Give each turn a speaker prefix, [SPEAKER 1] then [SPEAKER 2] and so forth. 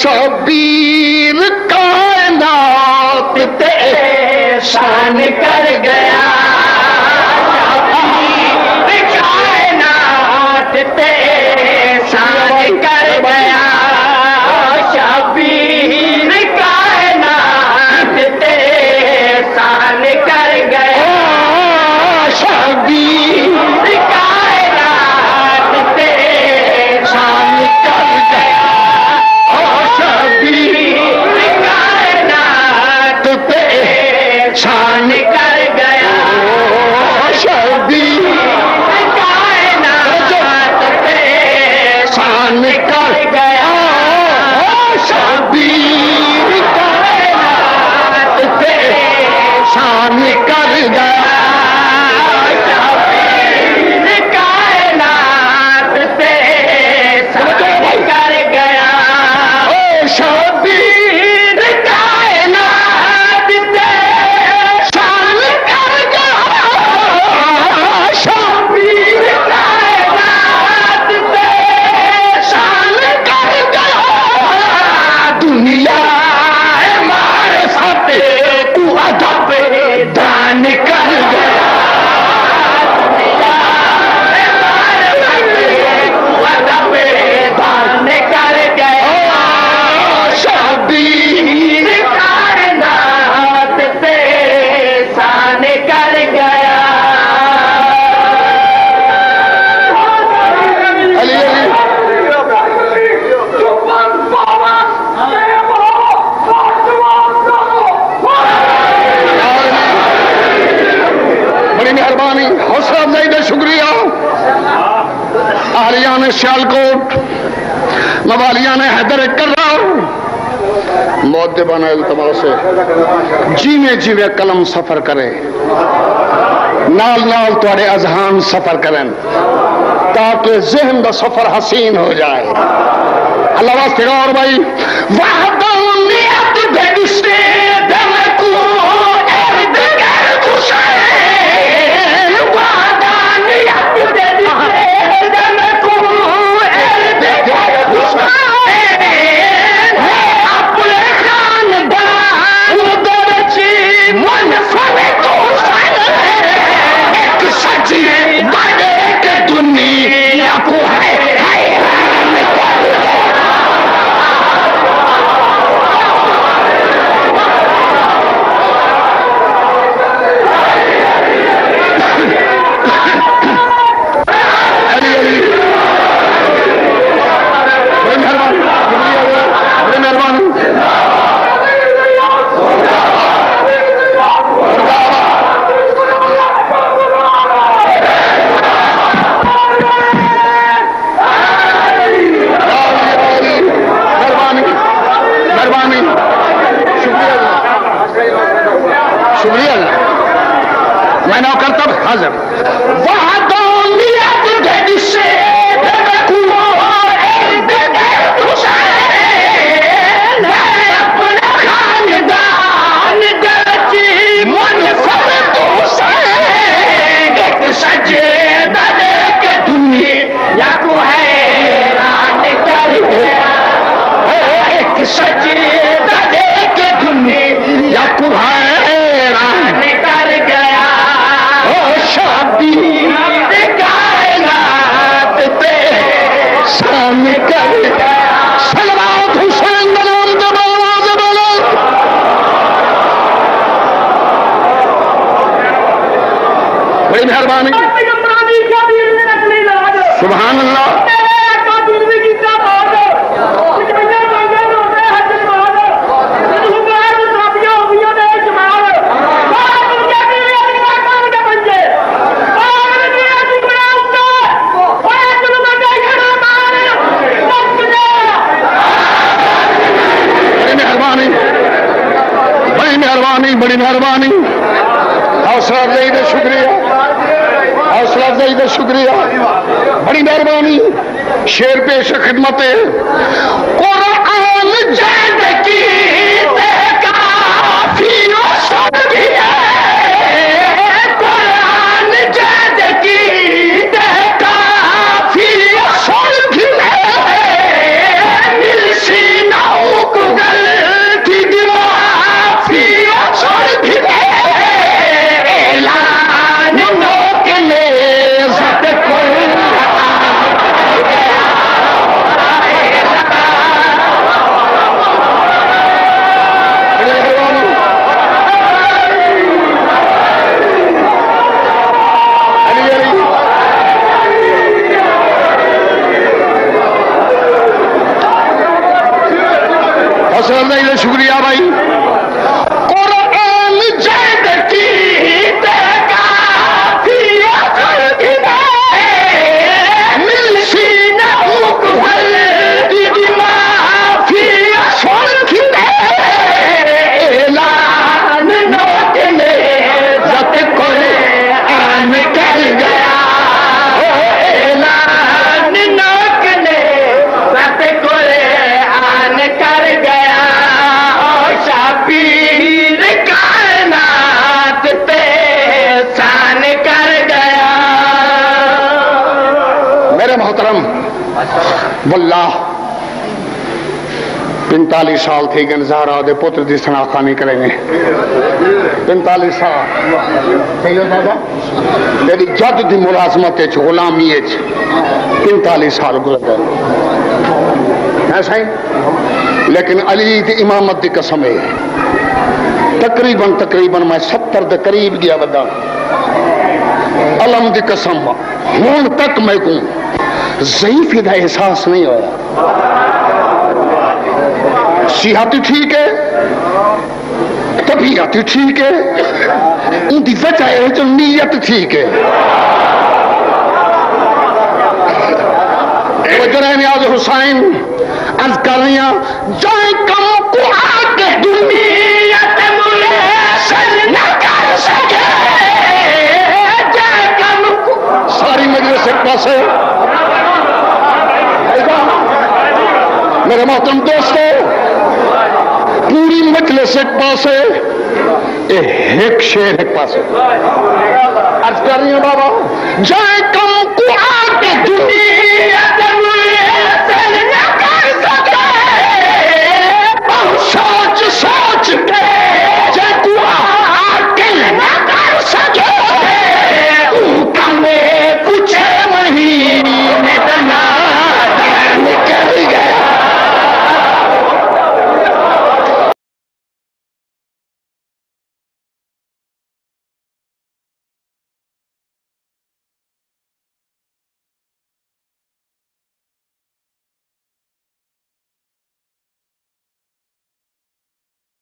[SPEAKER 1] शबीर कायनात पे शान कर गया, शबीर कायनात पे शान कर गया, शबीर कायनात पे शान कर गया, शबीर कायनात पे शान कर गया, शान कर गया, शबीर कायनात पे शान कर गया, शबीर कायनात पे शान कर गया, शबीर कायनात पे शान कर गया, शबीर कायनात पे शान कर गया, शबीर कायनात पे शान कर गया, दुनिया हमारे साथ तू अदब दान कर गया, दुनिया हमारे साथ तू अदब दान कर गया, शबीर कायनात पे शान कर गया। अली बड़ी मेहरबानी, हौसला अफजाई का शुक्रिया। आहलिया ने सियालकोट, मवालिया ने हैदर कर्रा, मौदबाना इल्तमास से जीवे जीवे कलम सफर करे, नाल नाल तुहाडे अजहान सफर करें ताकि ज़हन का सफर हसीन हो जाए। अल्लाह वास्ते गौर भाई वहदानियत बेदिशे दमकू इर्द गिर्द हुसैन, वहदानियत बेदिशे दमकू इर्द गिर्द हुसैन, अपने खानदान दरची मुनफरद हुसैन, एक सच्ची बड़े के दुनिया को है मैं नौकर हाजिर वहदानियत बेदिशे दमकू इर्द गिर्द हुसैन, अपना खानदान दरची मुनफरद हुसैन, एक सजदा के दुनिया को हैरान कर गया, एक सजदा के दुनिया को हैरान कर गया, शबीर कायनात पे शान कर गया। सलवात हुसैन नाम जब आवाज बोलो, बड़ी मेहरबानी, सुभान अल्लाह। बड़ी मेहरबानी, हौसला अफजाई का शुक्रिया, हौसला अफजाई का शुक्रिया, बड़ी मेहरबानी। शेर पेश खिदमत कुरान जैद की काफी कुरान जैद की काफी असर शुक्रिया भाई। कुरान जैद की वल्लाह 45 साल थी गए ज़हरा दे पुत्र की शनाख्तानी करेंगे। 45 साल तेरी जद की मुलाजमत गुलामी 45 साल गुजर गए है साईं। लेकिन अली की इमामत की कसम है तकरीबन मैं 70 के करीब गया बदा अलम की कसम हूं तक मैं को ज़ईफ़ी का एहसास नहीं होया। सेहत ठीक है, तबीयत ठीक है, उनकी वजह है जो नीयत ठीक है। न्याज हुसैन अर्ज कर रही जाए कम को आके दुनिया न कर सके जाए कम को सारी मजलिस एक पासे। मेरे मोहतरम दोस्तों पूरी मजलिस एक पासे एक शेर एक पासे अर्ज कर रही हूं बाबा जाए कम को आके दुनिया